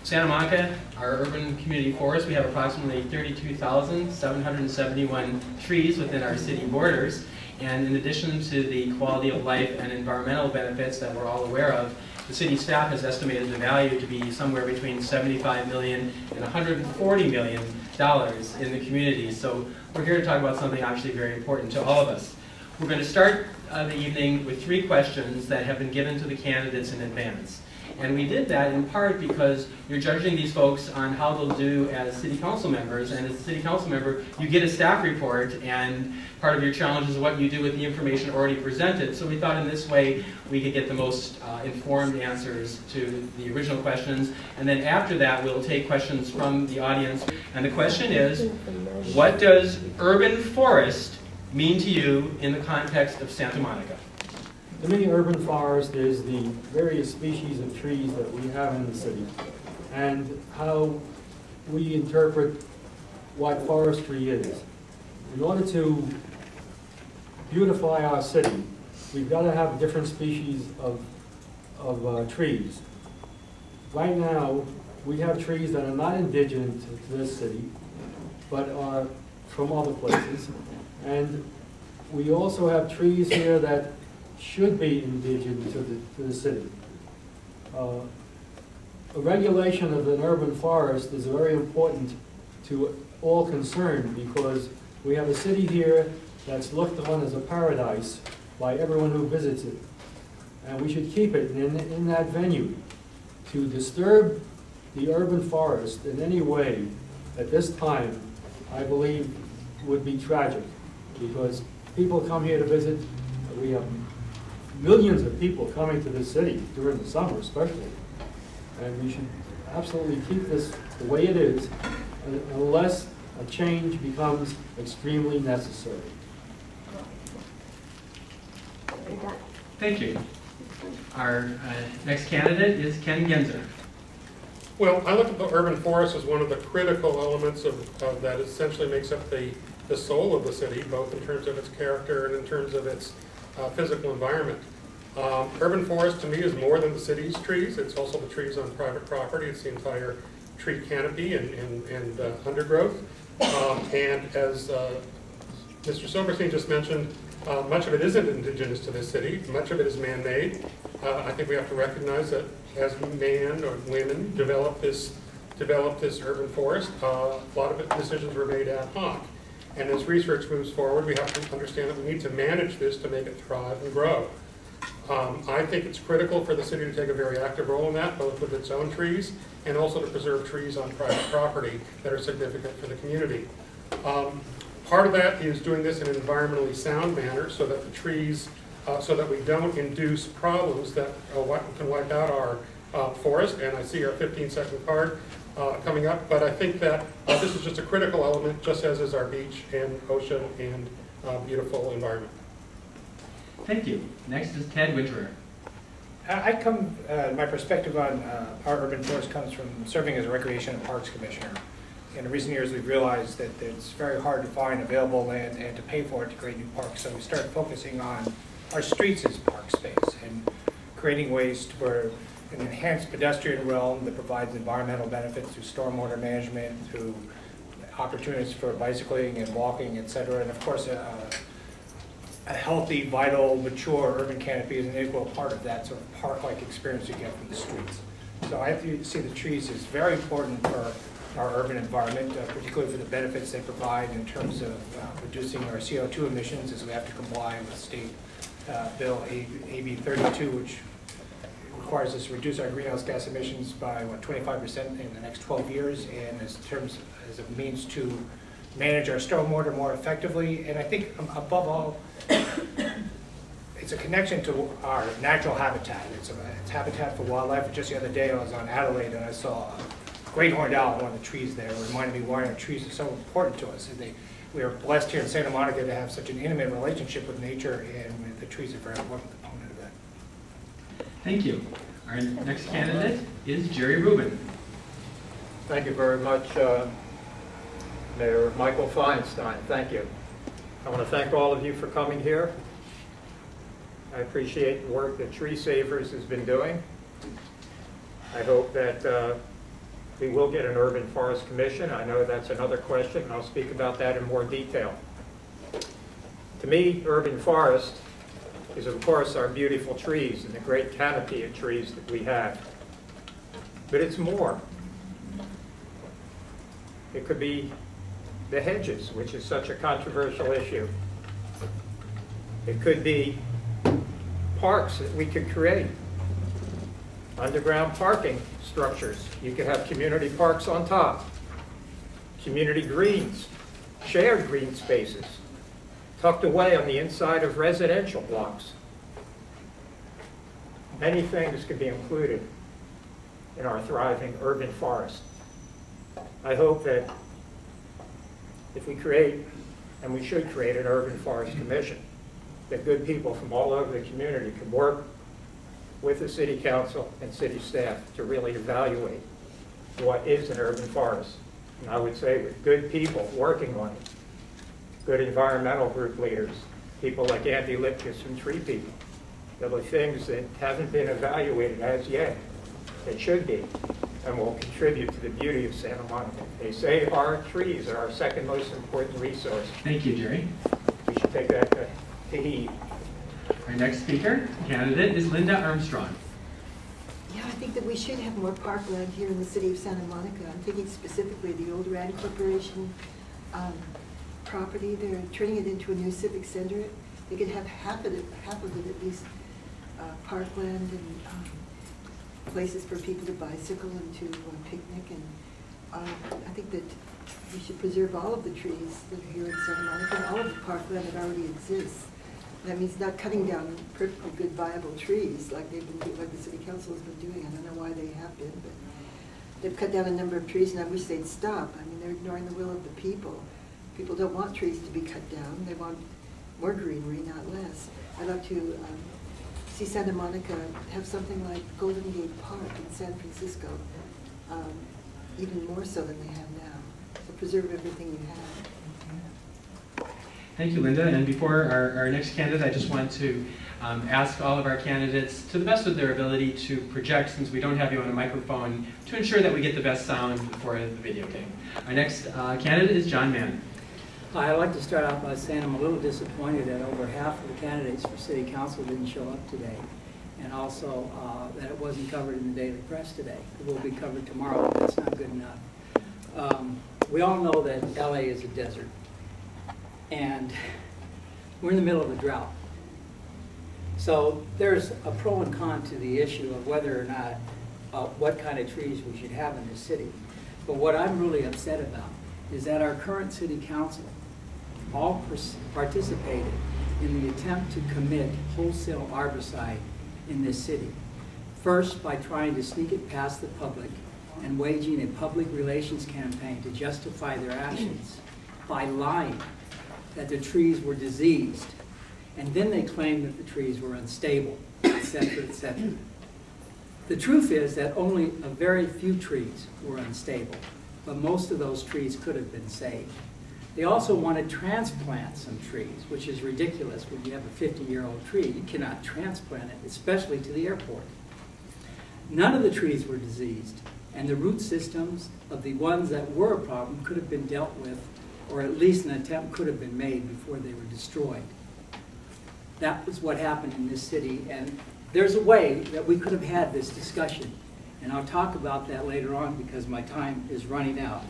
Santa Monica, our urban community forest, we have approximately 32,771 trees within our city borders. And in addition to the quality of life and environmental benefits that we're all aware of, the city staff has estimated the value to be somewhere between $75 million and $140 million in the community. So we're here to talk about something actually very important to all of us. We're going to start the evening with 3 questions that have been given to the candidates in advance. And we did that in part because you're judging these folks on how they'll do as city council members. And as a city council member, you get a staff report, and part of your challenge is what you do with the information already presented. So we thought in this way we could get the most informed answers to the original questions. And then after that, we'll take questions from the audience. And the question is, what does urban forest mean to you in the context of Santa Monica? To me, urban forest is the various species of trees that we have in the city, and how we interpret what forestry is. In order to beautify our city, we've got to have different species of trees. Right now, we have trees that are not indigenous to this city, but are from other places. And we also have trees here that should be indigenous to the city. A regulation of an urban forest is very important to all concerned, because we have a city here that's looked on as a paradise by everyone who visits it. And we should keep it in that venue. To disturb the urban forest in any way at this time, I believe, would be tragic, because people come here to visit. We have millions of people coming to this city during the summer especially, and we should absolutely keep this the way it is unless a change becomes extremely necessary. Thank you. Our next candidate is Ken Genzer. Well, I look at the urban forest as one of the critical elements of that essentially makes up the soul of the city, both in terms of its character and in terms of its physical environment. Urban forest to me is more than the city's trees. It's also the trees on private property. It's the entire tree canopy and undergrowth. And as Mr. Silverstein just mentioned, much of it isn't indigenous to this city. Much of it is man-made. I think we have to recognize that as man or women develop this urban forest, a lot of decisions were made ad hoc. And as research moves forward, we have to understand that we need to manage this to make it thrive and grow. I think it's critical for the city to take a very active role in that, both with its own trees and also to preserve trees on private property that are significant for the community. Part of that is doing this in an environmentally sound manner so that the trees, so that we don't induce problems that can wipe out our forest. And I see our 15-second card coming up, but I think that this is just a critical element, just as is our beach and ocean and beautiful environment. Thank you. Next is Ted Winterer. My perspective on our urban forest comes from serving as a Recreation and Parks Commissioner. In recent years, we've realized that it's very hard to find available land and to pay for it to create new parks. So we started focusing on our streets as park space and creating ways for an enhanced pedestrian realm that provides environmental benefits through stormwater management, through opportunities for bicycling and walking, etc. And of course, a healthy, vital, mature urban canopy is an integral part of that sort of park-like experience you get from the streets. So I have to see the trees as very important for our urban environment, particularly for the benefits they provide in terms of reducing our CO2 emissions, as we have to comply with State Bill AB 32, which requires us to reduce our greenhouse gas emissions by, 25% in the next 12 years, and as a means to manage our stormwater more effectively. And I think above all, it's a connection to our natural habitat. It's habitat for wildlife. Just the other day I was on Adelaide and I saw a great horned owl on one of the trees there. It reminded me why our trees are so important to us. And we are blessed here in Santa Monica to have such an intimate relationship with nature, and the trees are a very important component of that. Thank you. Our next candidate is Jerry Rubin. Thank you very much, Mayor Michael Feinstein. Thank you. I want to thank all of you for coming here. I appreciate the work that Treesavers has been doing. I hope that We will get an urban forest commission. I know that's another question, and I'll speak about that in more detail. To me, urban forest is, of course, our beautiful trees and the great canopy of trees that we have. But it's more. It could be the hedges, which is such a controversial issue. It could be parks that we could create, underground parking structures. You could have community parks on top, community greens, shared green spaces, tucked away on the inside of residential blocks. Many things could be included in our thriving urban forest. I hope that if we create, and we should create, an urban forest commission, that good people from all over the community can work with the city council and city staff to really evaluate what is an urban forest. And I would say with good people working on it, good environmental group leaders, people like Andy Lipkiss from Tree People. There are things that haven't been evaluated as yet that should be and will contribute to the beauty of Santa Monica. They say our trees are our second most important resource. Thank you, Jerry. We should take that to heed. Our next candidate is Linda Armstrong. Yeah, I think that we should have more parkland here in the city of Santa Monica. I'm thinking specifically the old Rand Corporation property. They're turning it into a new civic center. They could have half of it at least, parkland and places for people to bicycle and to picnic. And I think that we should preserve all of the trees that are here in Santa Monica and all of the parkland that already exists. That means not cutting down perfectly good, viable trees like they've been doing, like the city council has been doing. I don't know why they have been, but they've cut down a number of trees, and I wish they'd stop. I mean, they're ignoring the will of the people. People don't want trees to be cut down. They want more greenery, not less. I'd like to see Santa Monica have something like Golden Gate Park in San Francisco, even more so than they have now. So preserve everything you have. Thank you, Linda. And before our next candidate, I just want to ask all of our candidates, to the best of their ability, to project, since we don't have you on a microphone, to ensure that we get the best sound for the video game. Our next candidate is John Mann. I'd like to start out by saying I'm a little disappointed that over half of the candidates for city council didn't show up today, and also that it wasn't covered in the daily press today. It will be covered tomorrow, but that's not good enough. We all know that LA is a desert, and we're in the middle of a drought. So there's a pro and con to the issue of whether or not, what kind of trees we should have in the city. But what I'm really upset about is that our current city council all participated in the attempt to commit wholesale arboricide in this city. First, by trying to sneak it past the public and waging a public relations campaign to justify their actions by lying that the trees were diseased, and then they claimed that the trees were unstable, etc., etc. The truth is that only a very few trees were unstable, but most of those trees could have been saved. They also wanted to transplant some trees, which is ridiculous. When you have a 50-year-old tree, you cannot transplant it, especially to the airport. None of the trees were diseased, and the root systems of the ones that were a problem could have been dealt with, or at least an attempt could have been made before they were destroyed. That was what happened in this city, and there's a way that we could have had this discussion, and I'll talk about that later on because my time is running out.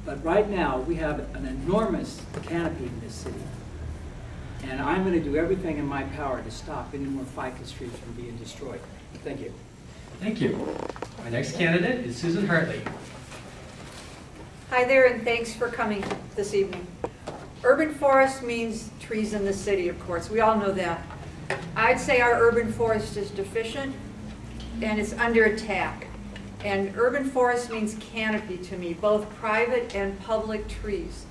But right now, we have an enormous canopy in this city, and I'm going to do everything in my power to stop any more ficus trees from being destroyed. Thank you. Thank you. Our next candidate is Susan Hartley. Hi there, and thanks for coming this evening. Urban forest means trees in the city, of course. We all know that. I'd say our urban forest is deficient, and it's under attack. And urban forest means canopy to me, both private and public trees.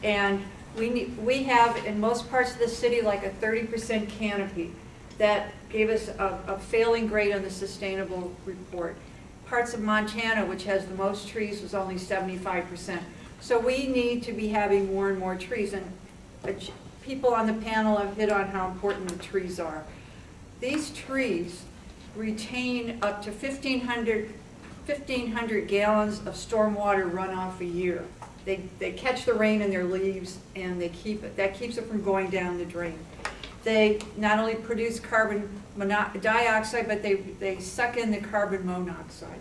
And we have, in most parts of the city, like a 30% canopy. That gave us a failing grade on the sustainable report. Parts of Montana, which has the most trees, was only 75%. So we need to be having more and more trees. And people on the panel have hit on how important the trees are. These trees retain up to 1,500 1,500 gallons of stormwater runoff a year. They catch the rain in their leaves and they keep it. That keeps it from going down the drain. They not only produce carbon dioxide, but they suck in the carbon monoxide.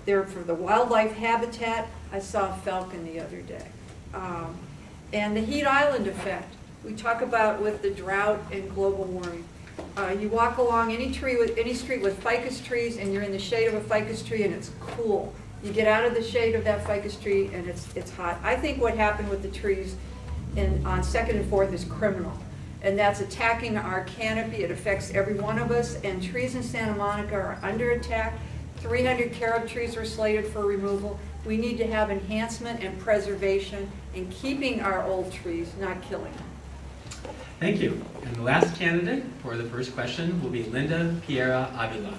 They're for the wildlife habitat. I saw a falcon the other day. And the heat island effect. We talk about with the drought and global warming. You walk along any street with ficus trees and you're in the shade of a ficus tree and it's cool. You get out of the shade of that ficus tree and it's hot. I think what happened with the trees on 2nd and 4th is criminal. And that's attacking our canopy. It affects every one of us. And trees in Santa Monica are under attack. 300 carob trees are slated for removal. We need to have enhancement and preservation and keeping our old trees, not killing them. Thank you. And the last candidate for the first question will be Linda Piera-Avila.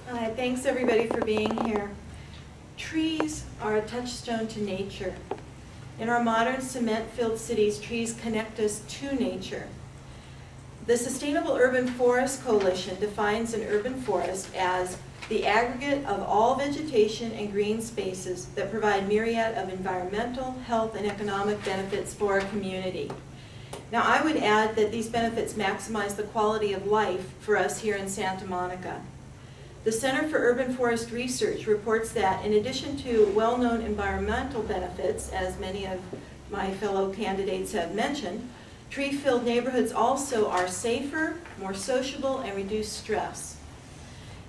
Hi, thanks everybody for being here. Trees are a touchstone to nature. In our modern cement-filled cities, trees connect us to nature. The Sustainable Urban Forest Coalition defines an urban forest as the aggregate of all vegetation and green spaces that provide myriad of environmental, health, and economic benefits for a community. Now, I would add that these benefits maximize the quality of life for us here in Santa Monica. The Center for Urban Forest Research reports that in addition to well-known environmental benefits, as many of my fellow candidates have mentioned, tree-filled neighborhoods also are safer, more sociable, and reduce stress.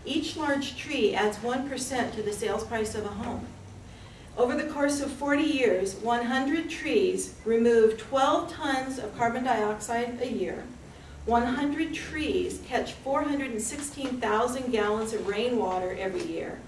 Each large tree adds 1% to the sales price of a home. Over the course of 40 years, 100 trees remove 12 tons of carbon dioxide a year. 100 trees catch 416,000 gallons of rainwater every year.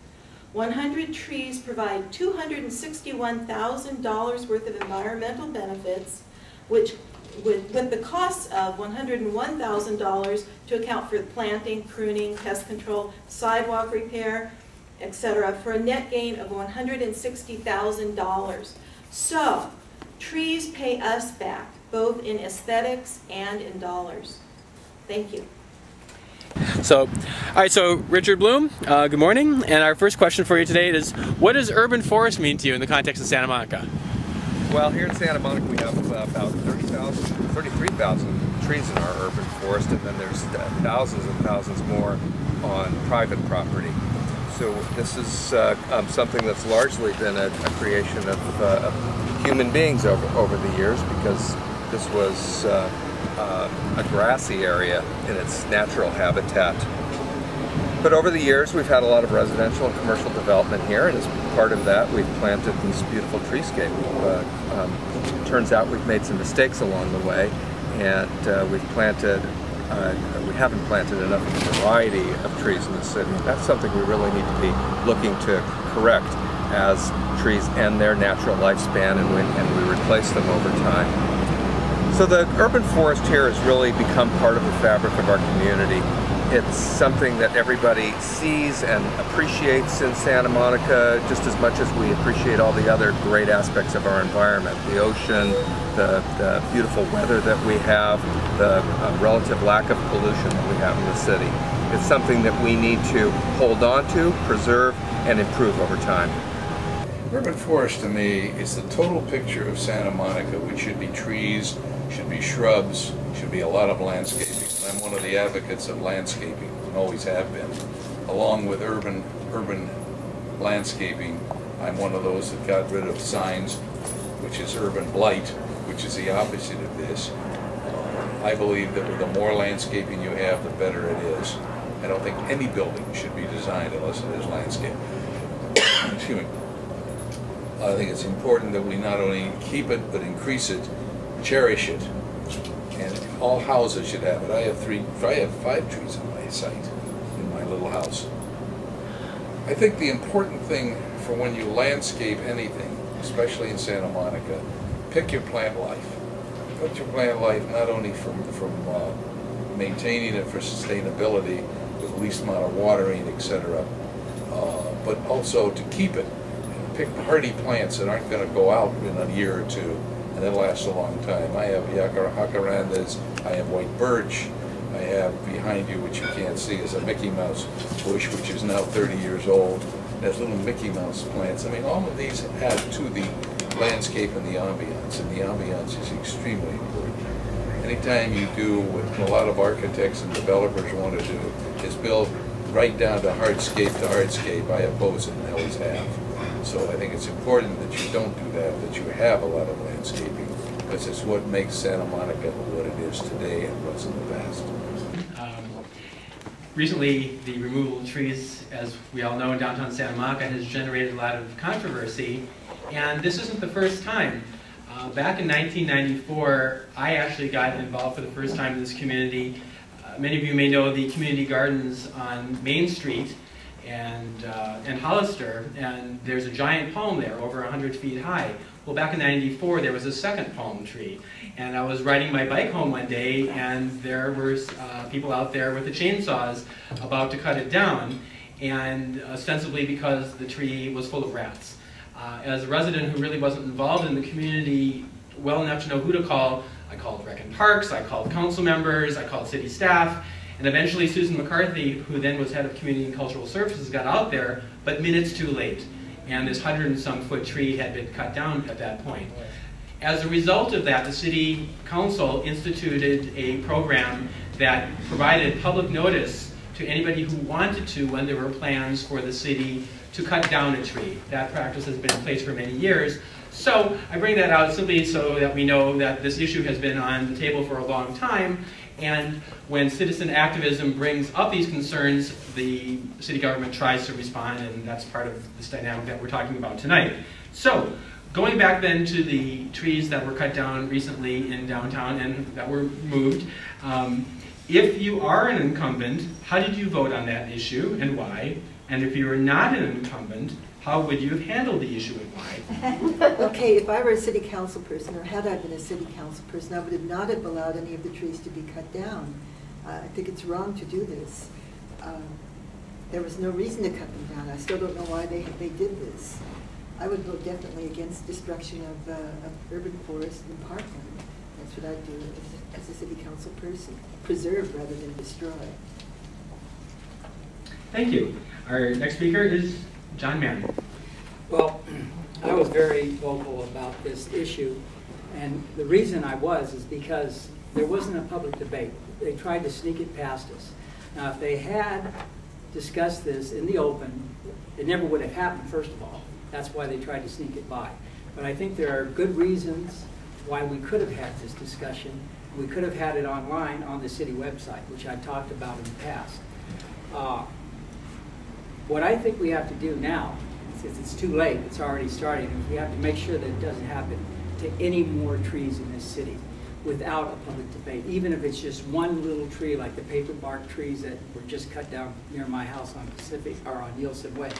100 trees provide $261,000 worth of environmental benefits, which with the costs of $101,000 to account for planting, pruning, pest control, sidewalk repair, etc., for a net gain of $160,000. So, trees pay us back, both in aesthetics and in dollars. Thank you. So, all right, so Richard Bloom, good morning. And our first question for you today is, what does urban forest mean to you in the context of Santa Monica? Well, here in Santa Monica we have about 33,000 trees in our urban forest, and then there's thousands and thousands more on private property. So this is something that's largely been a creation of human beings over the years, because this was a grassy area in its natural habitat. But over the years we've had a lot of residential and commercial development here, and as part of that we've planted this beautiful treescape. Turns out we've made some mistakes along the way, and we haven't planted enough variety of trees in the city. That's something we really need to be looking to correct as trees end their natural lifespan and we replace them over time. So the urban forest here has really become part of the fabric of our community. It's something that everybody sees and appreciates in Santa Monica just as much as we appreciate all the other great aspects of our environment. The ocean, the beautiful weather that we have, the relative lack of pollution that we have in the city. It's something that we need to hold on to, preserve, and improve over time. Urban forest to me is the total picture of Santa Monica, which should be trees, should be shrubs, should be a lot of landscaping. I'm one of the advocates of landscaping and always have been. Along with urban landscaping, I'm one of those that got rid of signs, which is urban blight, which is the opposite of this. I believe that the more landscaping you have, the better it is. I don't think any building should be designed unless it is landscape. Excuse me. I think it's important that we not only keep it, but increase it, cherish it. And all houses should have it. I have 5 trees on my site, in my little house. I think the important thing for when you landscape anything, especially in Santa Monica, pick your plant life. Pick your plant life not only from maintaining it for sustainability, with the least amount of watering, etc., but also to keep it. Pick hardy plants that aren't going to go out in a year or two and then last a long time. I have jacarandas, I have white birch, I have behind you, which you can't see, is a Mickey Mouse bush, which is now 30 years old. There's little Mickey Mouse plants. I mean, all of these add to the landscape and the ambiance is extremely important. Anytime you do what a lot of architects and developers want to do is build right down to hardscape, I oppose it and I always have. So I think it's important that you don't do that you have a lot of landscaping, because it's what makes Santa Monica what it is today and was in the past. Recently, the removal of trees, as we all know, in downtown Santa Monica has generated a lot of controversy, and this isn't the first time. Back in 1994, I actually got involved for the first time in this community. Many of you may know the community gardens on Main Street and Hollister, and there's a giant palm there, over 100 feet high. Well, back in 94, there was a second palm tree, and I was riding my bike home one day, and there were people out there with the chainsaws about to cut it down, and ostensibly because the tree was full of rats. As a resident who really wasn't involved in the community well enough to know who to call, I called Rec and Parks, I called council members, I called city staff, and eventually Susan McCarthy, who then was head of Community and Cultural Services, got out there, but minutes too late. And this 100-and-some foot tree had been cut down at that point. As a result of that, the City Council instituted a program that provided public notice to anybody who wanted to when there were plans for the city to cut down a tree. That practice has been in place for many years. So I bring that out simply so that we know that this issue has been on the table for a long time, and when citizen activism brings up these concerns, the city government tries to respond, and that's part of this dynamic that we're talking about tonight. So, going back then to the trees that were cut down recently in downtown and that were moved, if you are an incumbent, how did you vote on that issue and why? And if you were not an incumbent, how would you have handled the issue and why? Okay, if I were a city council person, or had I been a city council person, I would have not have allowed any of the trees to be cut down. I think it's wrong to do this. There was no reason to cut them down. I still don't know why they did this. I would vote definitely against destruction of urban forest and parkland. That's what I'd do as a city council person. Preserve rather than destroy. Thank you. Our next speaker is John Mann. Well, I was very vocal about this issue, and the reason I was is because there wasn't a public debate. They tried to sneak it past us. Now, if they had discussed this in the open, it never would have happened, first of all. That's why they tried to sneak it by. But I think there are good reasons why we could have had this discussion. We could have had it online on the city website, which I talked about in the past. What I think we have to do now, since it's too late, it's already starting, is we have to make sure that it doesn't happen to any more trees in this city without a public debate, even if it's just one little tree like the paper bark trees that were just cut down near my house on Pacific, or on Nielsen Way.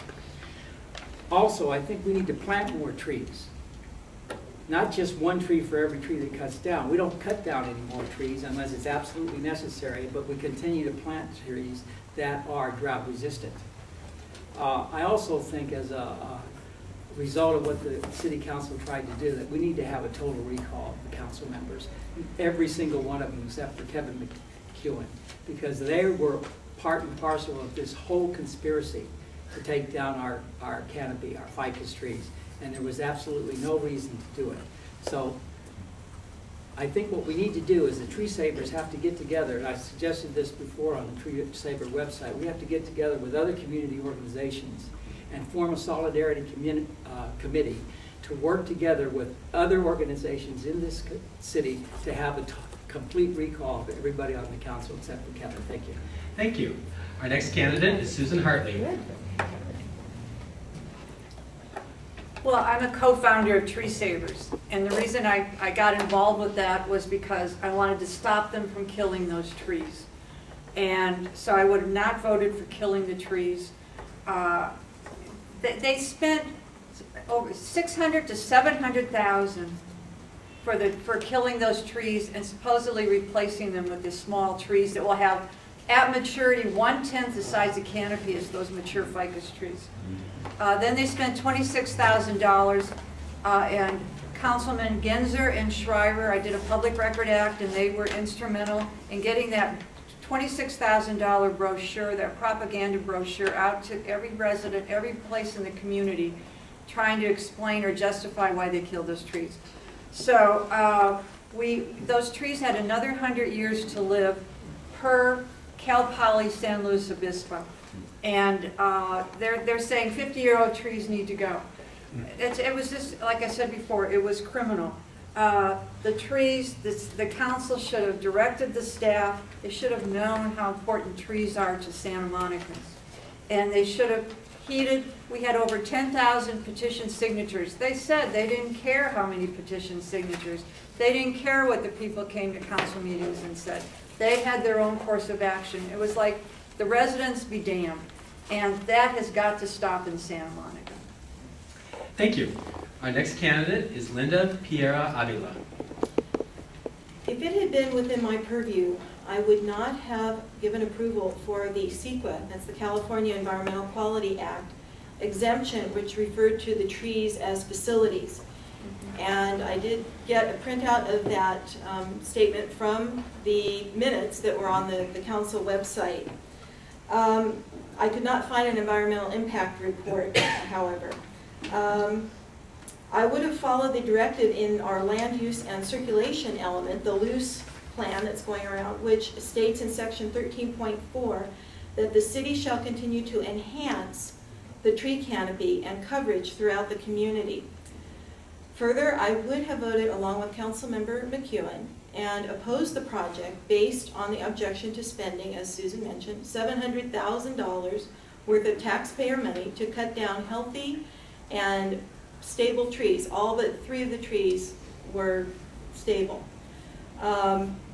Also, I think we need to plant more trees. Not just one tree for every tree that cuts down. We don't cut down any more trees unless it's absolutely necessary, but we continue to plant trees that are drought resistant. I also think, as a result of what the city council tried to do, that we need to have a total recall of the council members, every single one of them except for Kevin McEwen, because they were part and parcel of this whole conspiracy to take down our canopy, our ficus trees, and there was absolutely no reason to do it. So I think what we need to do is the tree savers have to get together, and I suggested this before on the Tree Saver website. We have to get together with other community organizations and form a solidarity committee to work together with other organizations in this city to have a complete recall of everybody on the council except for Kevin. Thank you. Thank you. Our next candidate is Susan Hartley. Well, I'm a co-founder of Tree Savers, and the reason I got involved with that was because I wanted to stop them from killing those trees. And so I would have not voted for killing the trees. They spent over $600,000 to $700,000 for killing those trees and supposedly replacing them with these small trees that will have, at maturity, 1/10 the size of canopy as those mature ficus trees. Then they spent $26,000, and Councilman Genzer and Shriver, I did a Public Record Act, and they were instrumental in getting that $26,000 brochure, that propaganda brochure, out to every resident, every place in the community, trying to explain or justify why they killed those trees. So those trees had another 100 years to live per Cal Poly San Luis Obispo. And they're saying 50-year-old trees need to go. It was just, like I said before, it was criminal. The trees, the council should have directed the staff. They should have known how important trees are to Santa Monicans. And they should have heeded. We had over 10,000 petition signatures. They said they didn't care how many petition signatures. They didn't care what the people came to council meetings and said. They had their own course of action. It was like the residents be damned. And that has got to stop in Santa Monica. Thank you. Our next candidate is Linda Piera-Avila. If it had been within my purview, I would not have given approval for the CEQA, that's the California Environmental Quality Act, exemption, which referred to the trees as facilities. And I did get a printout of that statement from the minutes that were on the council website. I could not find an environmental impact report, however. I would have followed the directive in our land use and circulation element, the loose plan that's going around, which states in section 13.4 that the city shall continue to enhance the tree canopy and coverage throughout the community. Further, I would have voted along with Councilmember McEwen and opposed the project based on the objection to spending, as Susan mentioned, $700,000 worth of taxpayer money to cut down healthy and stable trees. All but 3 of the trees were stable.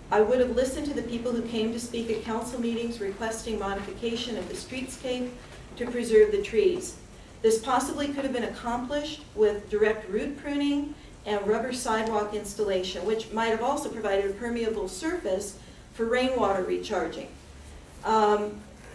I would have listened to the people who came to speak at council meetings requesting modification of the streetscape to preserve the trees. This possibly could have been accomplished with direct root pruning and rubber sidewalk installation, which might have also provided a permeable surface for rainwater recharging.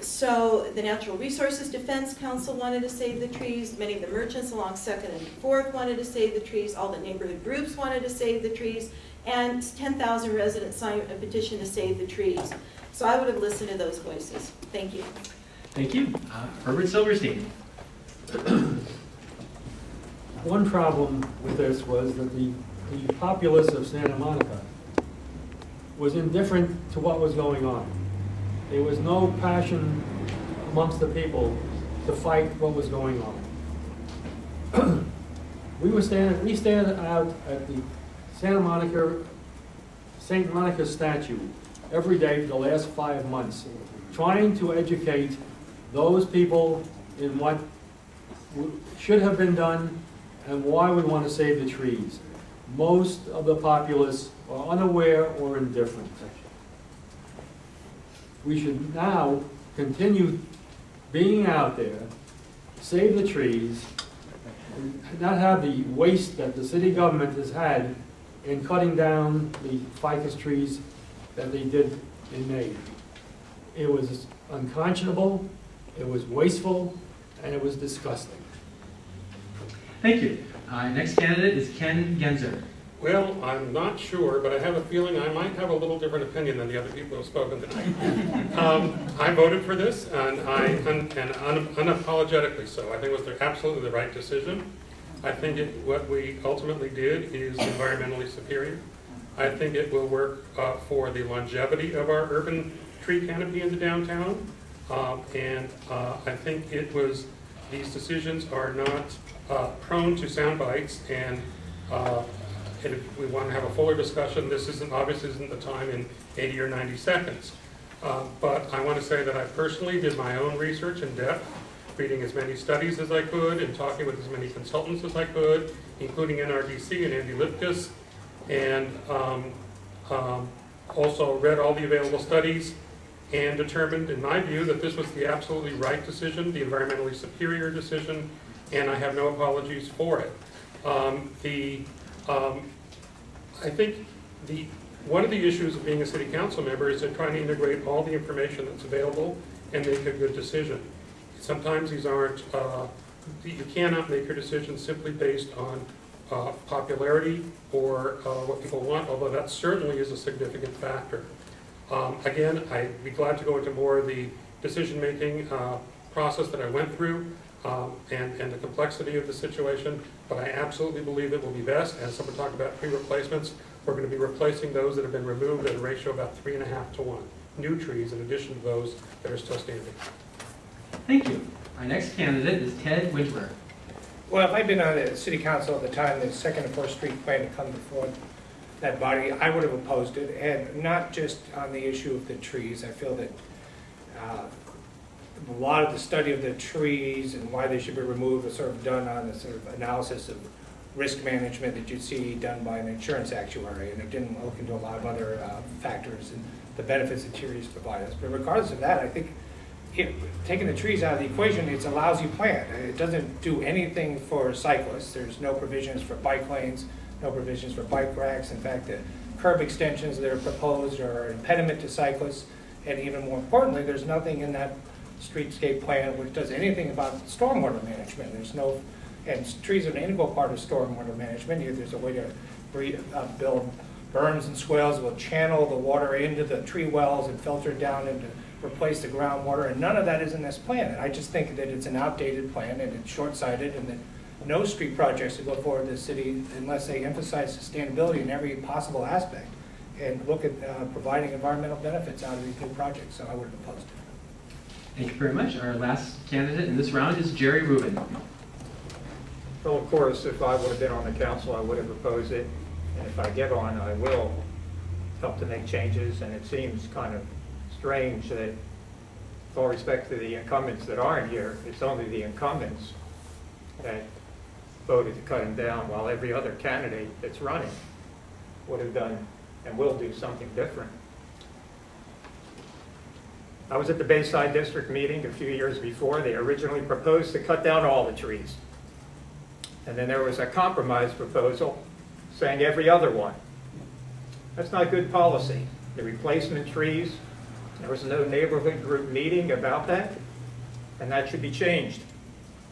So the Natural Resources Defense Council wanted to save the trees. Many of the merchants along 2nd and 4th wanted to save the trees. All the neighborhood groups wanted to save the trees. And 10,000 residents signed a petition to save the trees. So I would have listened to those voices. Thank you. Thank you. Herbert Silverstein. One problem with this was that the populace of Santa Monica was indifferent to what was going on. There was no passion amongst the people to fight what was going on. We stand out at the St. Monica statue every day for the last 5 months, trying to educate those people in what should have been done and why we want to save the trees. Most of the populace are unaware or indifferent. We should now continue being out there, save the trees, and not have the waste that the city government has had in cutting down the ficus trees that they did in May. It was unconscionable, it was wasteful, and it was disgusting. Thank you. Next candidate is Ken Genzer. Well, I'm not sure, but I have a feeling I might have a little different opinion than the other people who have spoken tonight. I voted for this, and unapologetically so. I think it was absolutely the right decision. I think what we ultimately did is environmentally superior. I think it will work for the longevity of our urban tree canopy in the downtown. And I think these decisions are not prone to sound bites, and if we want to have a fuller discussion, this obviously isn't the time in 80 or 90 seconds. But I want to say that I personally did my own research in depth, reading as many studies as I could and talking with as many consultants as I could, including NRDC and Andy Lipkus, and also read all the available studies and determined, in my view, that this was the absolutely right decision, the environmentally superior decision, and I have no apologies for it. I think one of the issues of being a city council member is in trying to integrate all the information that's available and make a good decision. Sometimes these aren't, you cannot make your decisions simply based on popularity or what people want, although that certainly is a significant factor. Again, I'd be glad to go into more of the decision-making process that I went through and the complexity of the situation, but I absolutely believe it will be best. As someone talked about tree replacements, we're going to be replacing those that have been removed at a ratio of about 3.5 to 1. New trees in addition to those that are still standing. Thank you. Our next candidate is Ted Winkler. Well, if I'd been on the city council at the time the 2nd and 4th Street plan to come before that body, I would have opposed it, and not just on the issue of the trees. I feel that a lot of the study of the trees and why they should be removed was sort of done on the sort of analysis of risk management that you'd see done by an insurance actuary, and it didn't look into a lot of other factors and the benefits that trees provide us. But regardless of that, I think taking the trees out of the equation, it's a lousy plan. It doesn't do anything for cyclists. There's no provisions for bike lanes, no provisions for bike racks. In fact, the curb extensions that are proposed are an impediment to cyclists. And even more importantly, there's nothing in that streetscape plan which does anything about stormwater management. There's no, and trees are an integral part of stormwater management. There's a way to build berms and swales that will channel the water into the tree wells and filter it down and replace the groundwater, and none of that is in this plan. And I just think that it's an outdated plan and it's short-sighted, and that no street projects should go forward in the city unless they emphasize sustainability in every possible aspect and look at providing environmental benefits out of these new projects. So I would have opposed it. Thank you very much. Our last candidate in this round is Jerry Rubin. Well, of course, if I would have been on the council, I would have opposed it. And if I get on, I will help to make changes. And it seems kind of strange that, with all respect to the incumbents that aren't here, it's only the incumbents that voted to cut him down, while every other candidate that's running would have done and will do something different. I was at the Bayside District meeting a few years before. They originally proposed to cut down all the trees. And then there was a compromise proposal saying every other one. That's not good policy. The replacement trees, there was no neighborhood group meeting about that, and that should be changed,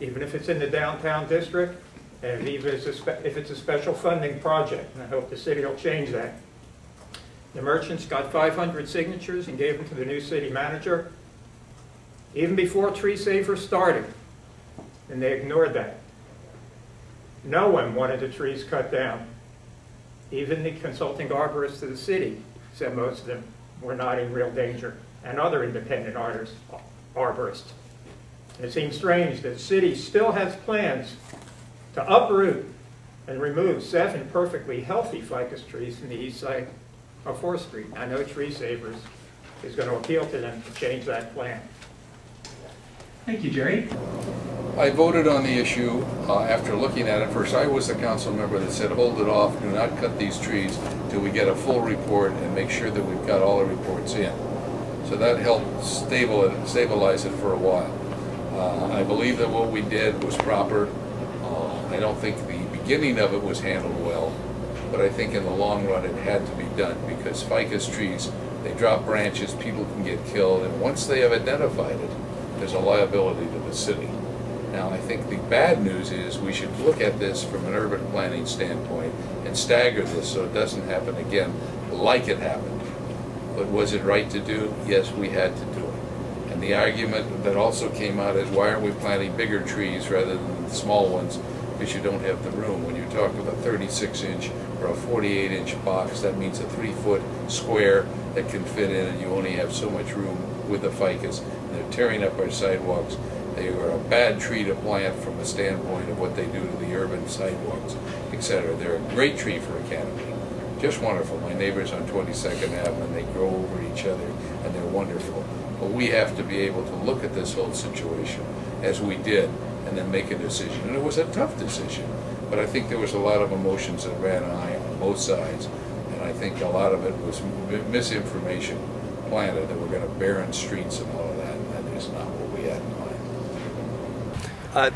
even if it's in the downtown district, and even if it's a special funding project, and I hope the city will change that. The merchants got 500 signatures and gave them to the new city manager, even before Treesavers started, and they ignored that. No one wanted the trees cut down. Even the consulting arborists of the city said most of them were not in real danger, and other independent arborists. And it seems strange that the city still has plans to uproot and remove 7 perfectly healthy ficus trees from the east side of 4th Street. I know Treesavers is going to appeal to them to change that plan. Thank you, Jerry. I voted on the issue after looking at it. First, I was the council member that said, hold it off, do not cut these trees till we get a full report and make sure that we've got all the reports in. So that helped stabilize it for a while. I believe that what we did was proper. I don't think the beginning of it was handled well, but I think in the long run it had to be done, because ficus trees, they drop branches, people can get killed, and once they have identified it, there's a liability to the city. Now, I think the bad news is we should look at this from an urban planning standpoint and stagger this so it doesn't happen again like it happened. But was it right to do? Yes, we had to do it. And the argument that also came out is, why aren't we planting bigger trees rather than the small ones? Because you don't have the room. When you're talking about a 36-inch or a 48-inch box, that means a 3-foot square that can fit in, and you only have so much room with the ficus. And they're tearing up our sidewalks. They are a bad tree to plant from a standpoint of what they do to the urban sidewalks, etc. They're a great tree for a canopy. Just wonderful. My neighbors on 22nd Avenue, and they grow over each other, and they're wonderful. But we have to be able to look at this whole situation, as we did, and then make a decision. And it was a tough decision, but I think there was a lot of emotions that ran high on both sides, and I think a lot of it was misinformation planted that we're going to barren streets and all of that, and that is not what we had in mind.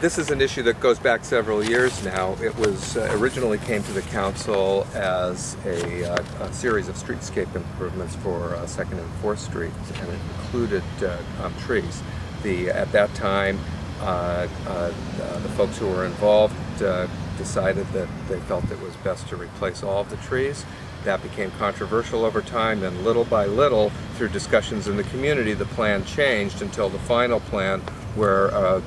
This is an issue that goes back several years now. It was originally came to the council as a series of streetscape improvements for 2nd and 4th Streets, and it included trees. At that time, the folks who were involved decided that they felt it was best to replace all of the trees, that became controversial over time, and little by little, through discussions in the community, the plan changed until the final plan, where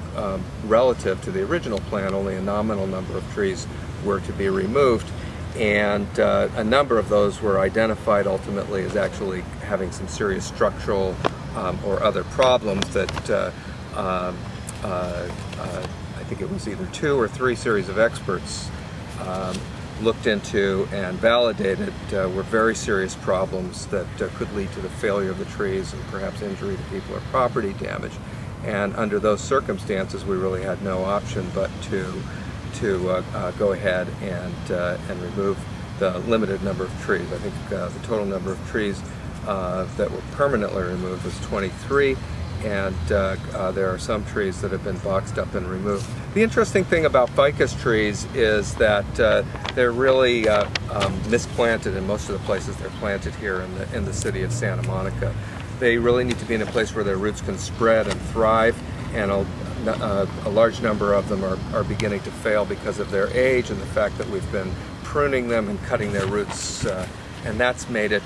relative to the original plan, only a nominal number of trees were to be removed. And a number of those were identified ultimately as actually having some serious structural or other problems that I think it was either 2 or 3 series of experts looked into and validated were very serious problems that could lead to the failure of the trees and perhaps injury to people or property damage. And under those circumstances, we really had no option but to go ahead and remove the limited number of trees. I think the total number of trees that were permanently removed was 23, and there are some trees that have been boxed up and removed. The interesting thing about ficus trees is that they're really misplanted in most of the places they're planted here in the city of Santa Monica. They really need to be in a place where their roots can spread and thrive, and a large number of them are beginning to fail because of their age and the fact that we've been pruning them and cutting their roots, and that's made it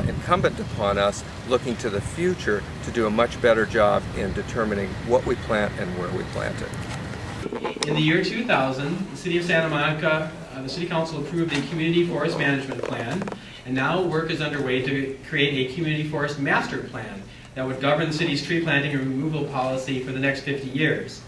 incumbent upon us, looking to the future, to do a much better job in determining what we plant and where we plant it. In the year 2000, the City of Santa Monica, the City Council approved a Community Forest Management Plan, and now work is underway to create a Community Forest Master Plan that would govern the city's tree planting and removal policy for the next 50 years.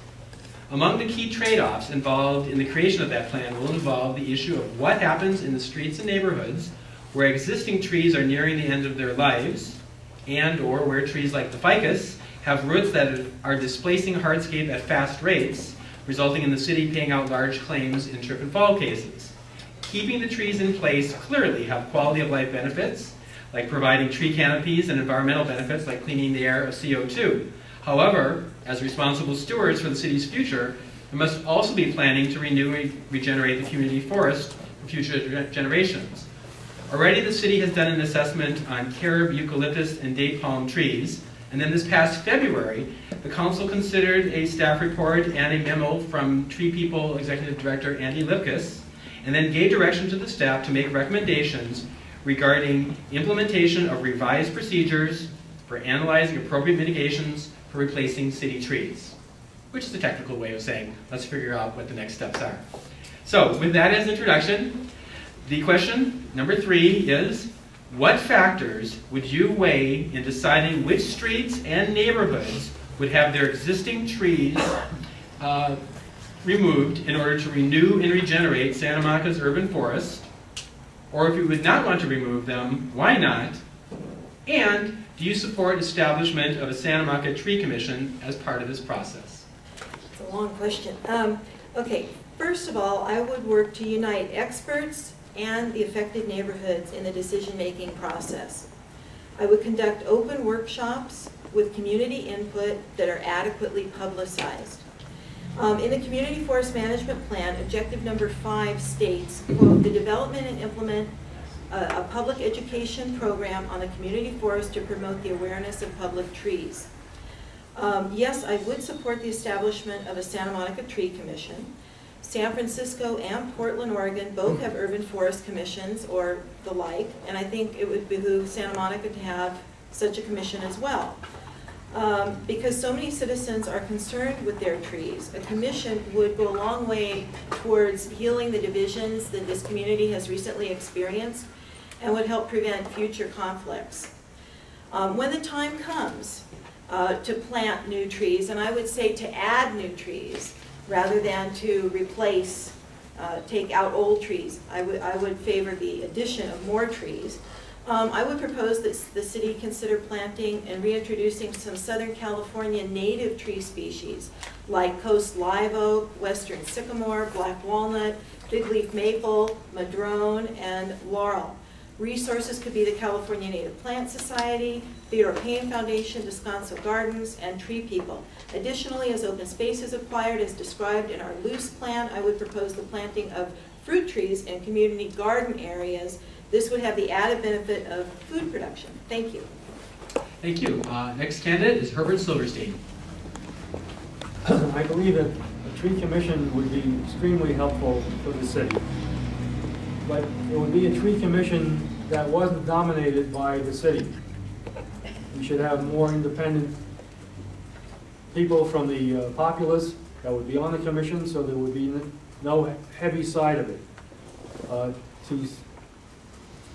Among the key trade-offs involved in the creation of that plan will involve the issue of what happens in the streets and neighborhoods where existing trees are nearing the end of their lives, and or where trees like the ficus have roots that are displacing hardscape at fast rates, resulting in the city paying out large claims in trip and fall cases. Keeping the trees in place clearly have quality of life benefits, like providing tree canopies, and environmental benefits like cleaning the air of CO2. However, as responsible stewards for the city's future, we must also be planning to renew and regenerate the community forest for future generations. Already the city has done an assessment on carob, eucalyptus, and date palm trees, and then this past February, the council considered a staff report and a memo from Tree People Executive Director Andy Lipkiss, and then gave direction to the staff to make recommendations regarding implementation of revised procedures for analyzing appropriate mitigations for replacing city trees, which is a technical way of saying, let's figure out what the next steps are. So, with that as an introduction, the question, number 3, is, what factors would you weigh in deciding which streets and neighborhoods would have their existing trees removed in order to renew and regenerate Santa Monica's urban forest? Or if you would not want to remove them, why not? And do you support establishment of a Santa Monica Tree Commission as part of this process? It's a long question. Okay, first of all, I would work to unite experts and the affected neighborhoods in the decision-making process. I would conduct open workshops with community input that are adequately publicized. In the Community Forest Management Plan, objective number 5 states, quote, the development and implement a public education program on the community forest to promote the awareness of public trees. Yes, I would support the establishment of a Santa Monica Tree Commission. San Francisco and Portland, Oregon both have urban forest commissions or the like, and I think it would behoove Santa Monica to have such a commission as well. Because so many citizens are concerned with their trees, a commission would go a long way towards healing the divisions that this community has recently experienced and would help prevent future conflicts. When the time comes to plant new trees, and I would say to add new trees rather than to replace, take out old trees, I would favor the addition of more trees. I would propose that the city consider planting and reintroducing some Southern California native tree species like coast live oak, western sycamore, black walnut, big leaf maple, madrone, and laurel. Resources could be the California Native Plant Society, Theodore Payne Foundation, Descanso Gardens, and Tree People. Additionally, as open space is acquired as described in our loose plan, I would propose the planting of fruit trees in community garden areas. This would have the added benefit of food production. Thank you. Thank you. Next candidate is Herbert Silverstein. I believe that a tree commission would be extremely helpful for the city. but it would be a tree commission that wasn't dominated by the city. We should have more independent people from the populace that would be on the commission, so there would be no heavy side of it.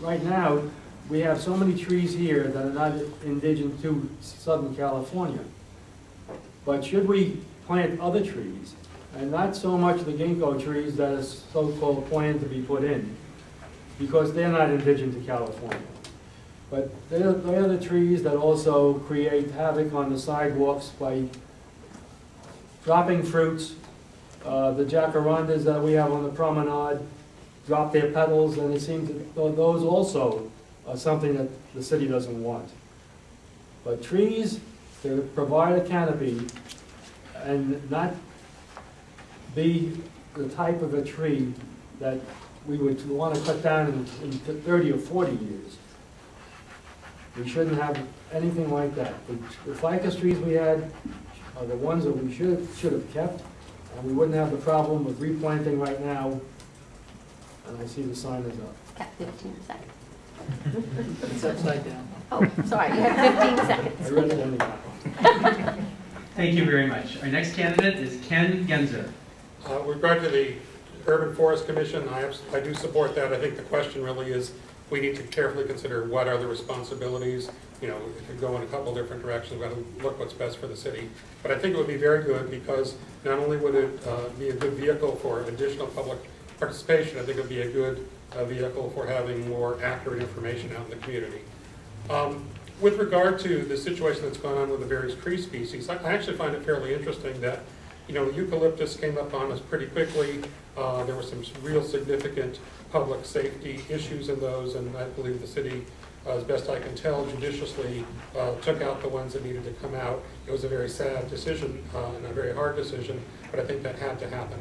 Right now, we have so many trees here that are not indigenous to Southern California. But should we plant other trees, and not so much the ginkgo trees that are so-called planned to be put in, because they're not indigenous to California. But they're the trees that also create havoc on the sidewalks by dropping fruits. The jacarandas that we have on the promenade drop their petals, and it seems that those also are something that the city doesn't want. But trees, to provide a canopy and not be the type of a tree that we would want to cut down in 30 or 40 years. We shouldn't have anything like that. The ficus trees we had are the ones that we should have kept, and we wouldn't have the problem of replanting right now. And I see the sign is up. Got 15 seconds. It's upside down. Oh, sorry, you have 15 seconds. I read it anyhow. Thank you very much. Our next candidate is Ken Genzer. With regard to the Urban Forest Commission, I do support that. I think the question really is, we need to carefully consider what are the responsibilities. You know, it could go in a couple different directions. We've got to look what's best for the city. But I think it would be very good, because not only would it be a good vehicle for additional public participation, I think it would be a good vehicle for having more accurate information out in the community. With regard to the situation that's gone on with the various tree species, I actually find it fairly interesting that, you know, eucalyptus came up on us pretty quickly. There were some real significant public safety issues in those, and I believe the city, as best I can tell, judiciously took out the ones that needed to come out. It was a very sad decision and a very hard decision, but I think that had to happen.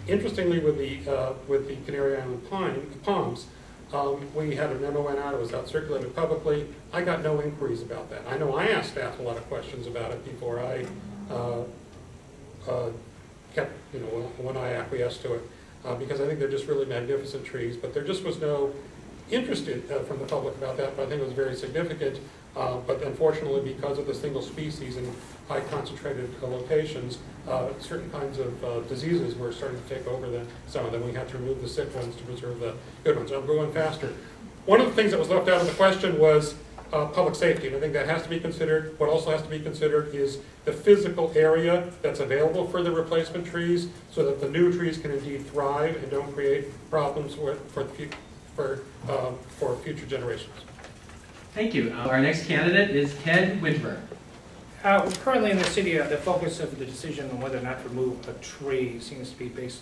Interestingly, with the Canary Island palms, we had a memo went out. It was out circulated publicly. I got no inquiries about that. I know I asked staff a lot of questions about it before I kept, you know, when I acquiesced to it, because I think they're just really magnificent trees. But there just was no interest from the public about that. But I think it was very significant. But unfortunately, because of the single species and high concentrated locations, certain kinds of diseases were starting to take over some of them. We had to remove the sick ones to preserve the good ones. I'm going faster. One of the things that was left out of the question was public safety, and I think that has to be considered. What also has to be considered is the physical area that's available for the replacement trees, so that the new trees can indeed thrive and don't create problems for future generations. Thank you. Our next candidate is Ted Widmer. Currently in the city, the focus of the decision on whether or not to remove a tree seems to be based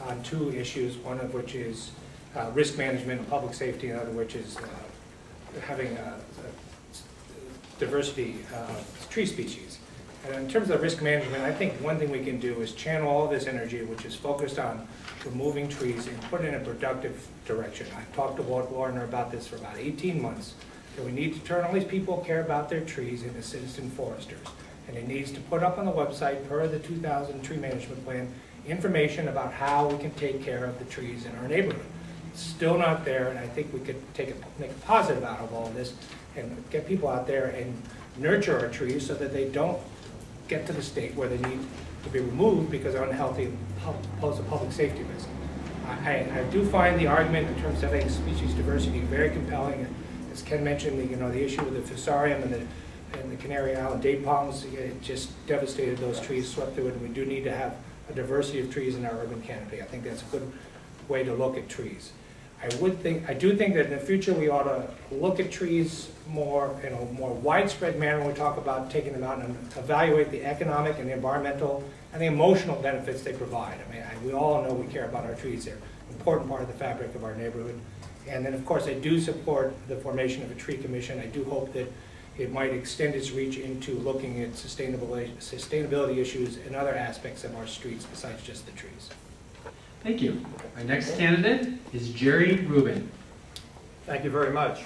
on two issues, one of which is risk management and public safety, and the other which is having diversity of tree species. And in terms of risk management, I think one thing we can do is channel all this energy, which is focused on removing trees, and put it in a productive direction. I've talked to Ward Warner about this for about 18 months. That we need to turn all these people who care about their trees into citizen foresters. And it needs to put up on the website, per the 2000 tree management plan, information about how we can take care of the trees in our neighborhood. It's still not there, and I think we could make a positive out of all of this and get people out there and nurture our trees so that they don't get to the state where they need to be removed because they're unhealthy and pose a public safety risk. I do find the argument in terms of having species diversity very compelling. As Ken mentioned, the issue with the fusarium and the Canary Island date palms, it just devastated those trees, swept through it, and we do need to have a diversity of trees in our urban canopy. I think that's a good way to look at trees. I do think that in the future we ought to look at trees more in a more widespread manner when we talk about taking them out and evaluate the economic and the environmental and the emotional benefits they provide. I mean, we all know we care about our trees. They're an important part of the fabric of our neighborhood. And then, of course, I do support the formation of a tree commission. I do hope that it might extend its reach into looking at sustainability issues and other aspects of our streets besides just the trees. Thank you. Our next candidate is Jerry Rubin. Thank you very much.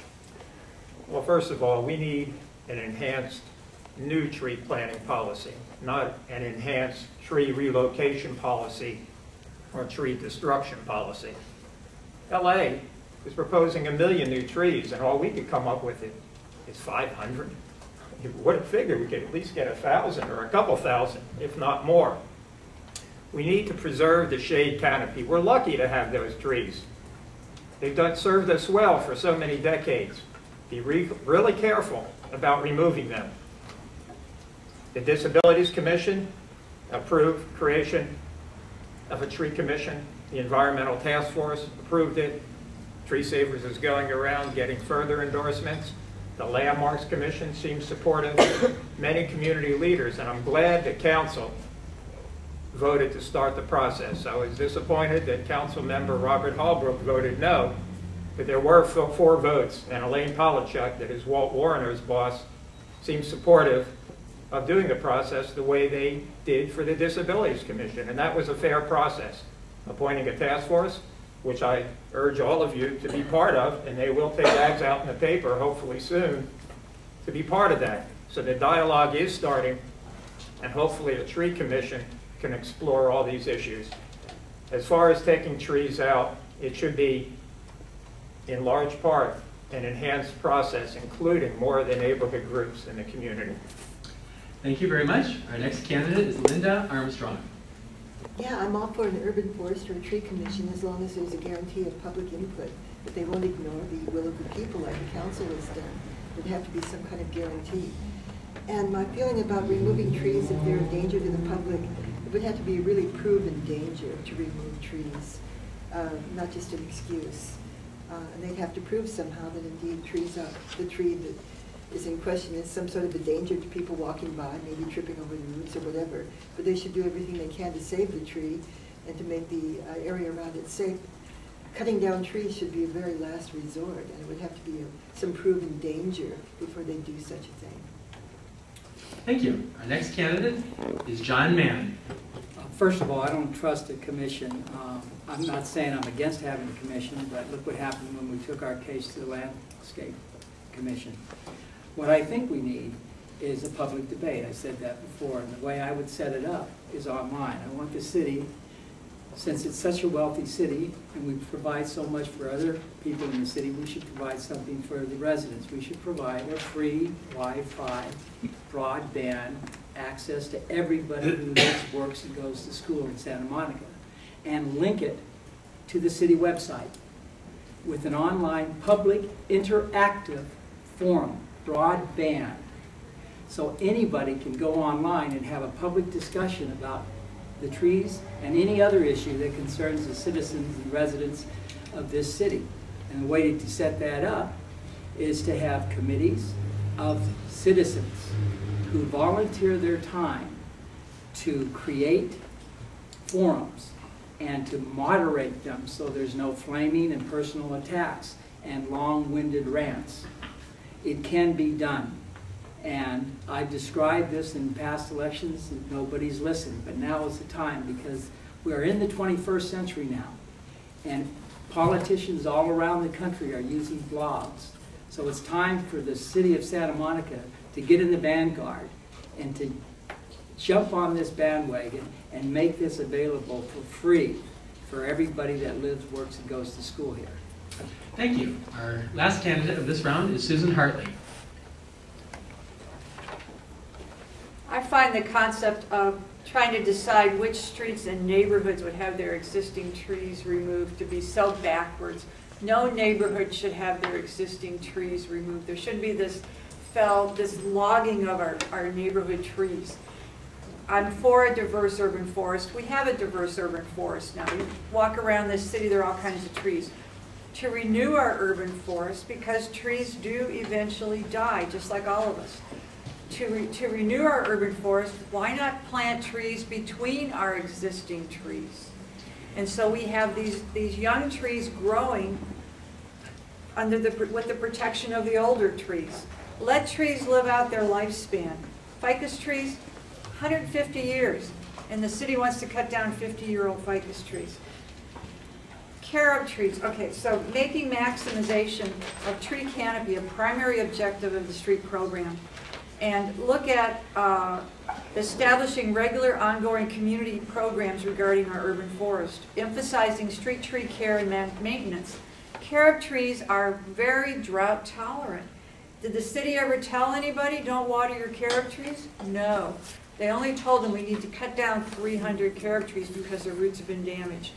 Well, first of all, we need an enhanced new tree planting policy, not an enhanced tree relocation policy or tree destruction policy. LA is proposing 1 million new trees, and all we could come up with is 500. You would have figured we could at least get 1,000 or a couple thousand, if not more. We need to preserve the shade canopy. We're lucky to have those trees. They've served us well for so many decades. Be really careful about removing them. The Disabilities Commission approved creation of a tree commission. The Environmental Task Force approved it. Treesavers is going around getting further endorsements. The Landmarks Commission seems supportive. Many community leaders, and I'm glad the council voted to start the process. I was disappointed that Council Member Robert Holbrook voted no, but there were 4 votes, and Elaine Polachuk, that is Walt Warner's boss, seems supportive of doing the process the way they did for the Disabilities Commission, and that was a fair process. Appointing a task force, which I urge all of you to be part of, and they will take ads out in the paper hopefully soon to be part of that. So the dialogue is starting, and hopefully a tree commission can explore all these issues. As far as taking trees out, it should be in large part an enhanced process, including more of the neighborhood groups in the community. Thank you very much. Our next candidate is Linda Armstrong. Yeah, I'm all for an urban forest or a tree commission as long as there's a guarantee of public input, but they won't ignore the will of the people like the council has done. There'd have to be some kind of guarantee. And my feeling about removing trees, if they're a danger to the public, it would have to be a really proven danger to remove trees, not just an excuse. And they'd have to prove somehow that indeed the tree that is in question is some sort of a danger to people walking by, maybe tripping over the roots or whatever. But they should do everything they can to save the tree and to make the area around it safe. Cutting down trees should be a very last resort, and it would have to be some proven danger before they do such a thing. Thank you. Our next candidate is John Mann. First of all, I don't trust a commission. I'm not saying I'm against having a commission, but look what happened when we took our case to the Landscape Commission. What I think we need is a public debate. I said that before, and the way I would set it up is online. I want the city, since it's such a wealthy city and we provide so much for other people in the city, we should provide something for the residents. We should provide a free Wi-Fi, broadband access to everybody who lives, works, and goes to school in Santa Monica, and link it to the city website with an online public interactive forum, broadband, so anybody can go online and have a public discussion about the trees and any other issue that concerns the citizens and residents of this city. And the way to set that up is to have committees of citizens who volunteer their time to create forums and to moderate them so there's no flaming and personal attacks and long-winded rants. It can be done. And I've described this in past elections and nobody's listened, but now is the time because we're in the 21st century now. And politicians all around the country are using blogs. So it's time for the city of Santa Monica to get in the vanguard and to jump on this bandwagon and make this available for free for everybody that lives, works, and goes to school here. Thank you. Our last candidate of this round is Susan Hartley. I find the concept of trying to decide which streets and neighborhoods would have their existing trees removed to be so backwards. No neighborhood should have their existing trees removed. There shouldn't be this logging of our neighborhood trees. I'm for a diverse urban forest. We have a diverse urban forest now. You walk around this city, there are all kinds of trees. To renew our urban forest, because trees do eventually die, just like all of us. To renew our urban forest, why not plant trees between our existing trees? And so we have these young trees growing under with the protection of the older trees. Let trees live out their lifespan. Ficus trees, 150 years, and the city wants to cut down 50-year-old ficus trees. Carob trees, okay, so making maximization of tree canopy a primary objective of the street program. And look at establishing regular ongoing community programs regarding our urban forest, emphasizing street tree care and maintenance. Care of trees are very drought tolerant. Did the city ever tell anybody don't water your carob trees? No. They only told them we need to cut down 300 carob trees because their roots have been damaged.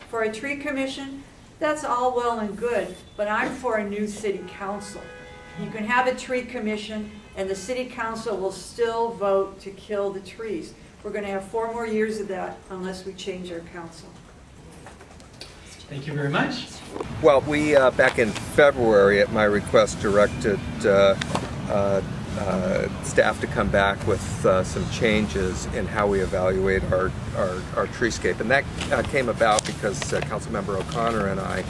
For a tree commission, that's all well and good, but I'm for a new city council. You can have a tree commission and the city council will still vote to kill the trees. We're going to have 4 more years of that unless we change our council. Thank you very much. Well, we back in February, at my request, directed staff to come back with some changes in how we evaluate our treescape, and that came about because Councilmember O'Connor and I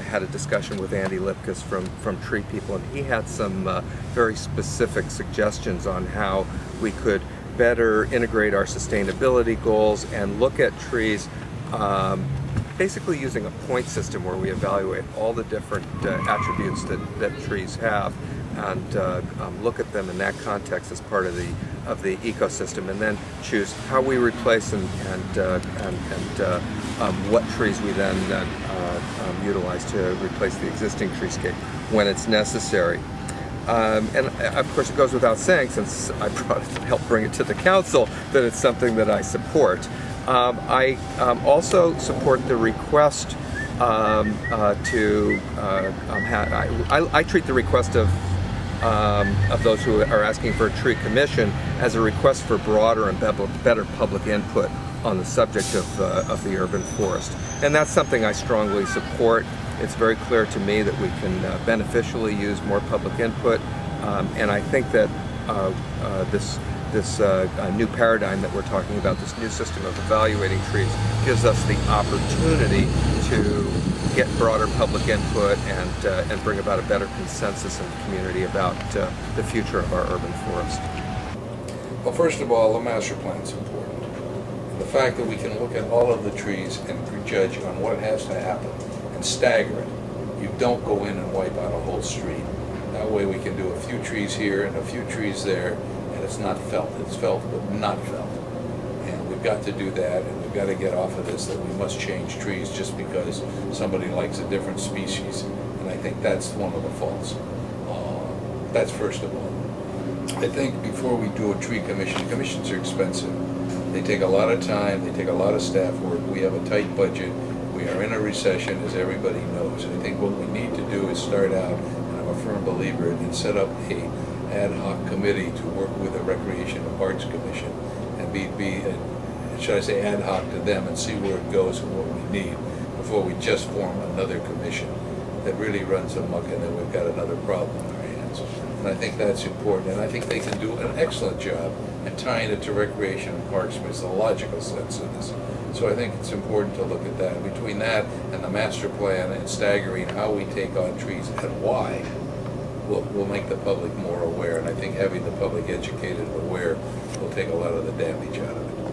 had a discussion with Andy Lipkus from Tree People, and he had some very specific suggestions on how we could better integrate our sustainability goals and look at trees basically using a point system where we evaluate all the different attributes that trees have and look at them in that context as part of the ecosystem, and then choose how we replace and what trees we then utilize to replace the existing treescape when it's necessary. And of course it goes without saying, since I helped bring it to the council, that it's something that I support. I also support the request I treat the request of those who are asking for a tree commission as a request for broader and better public input on the subject of the urban forest. And that's something I strongly support. It's very clear to me that we can beneficially use more public input, and I think that this new paradigm that we're talking about, this new system of evaluating trees, gives us the opportunity to get broader public input and bring about a better consensus in the community about the future of our urban forest. Well, first of all, the master plan is important. The fact that we can look at all of the trees and prejudge on what has to happen and stagger it. You don't go in and wipe out a whole street. That way we can do a few trees here and a few trees there, and it's not felt. It's felt but not felt. And we've got to do that, and we've got to get off of this that we must change trees just because somebody likes a different species. And I think that's one of the faults. That's first of all. I think before we do a tree commission, commissions are expensive. They take a lot of time, they take a lot of staff work. We have a tight budget. We are in a recession, as everybody knows. I think what we need to do is start out, and I'm a firm believer, and set up a ad hoc committee to work with the Recreation and Parks Commission and be should I say, ad hoc to them and see where it goes and what we need before we just form another commission that really runs amok, and then we've got another problem on our hands. And I think that's important, and I think they can do an excellent job at tying it to Recreation and Parks, which is the logical sense of this. So I think it's important to look at that. Between that and the master plan and staggering how we take on trees and why, will make the public more aware. And I think having the public educated and aware will take a lot of the damage out of it.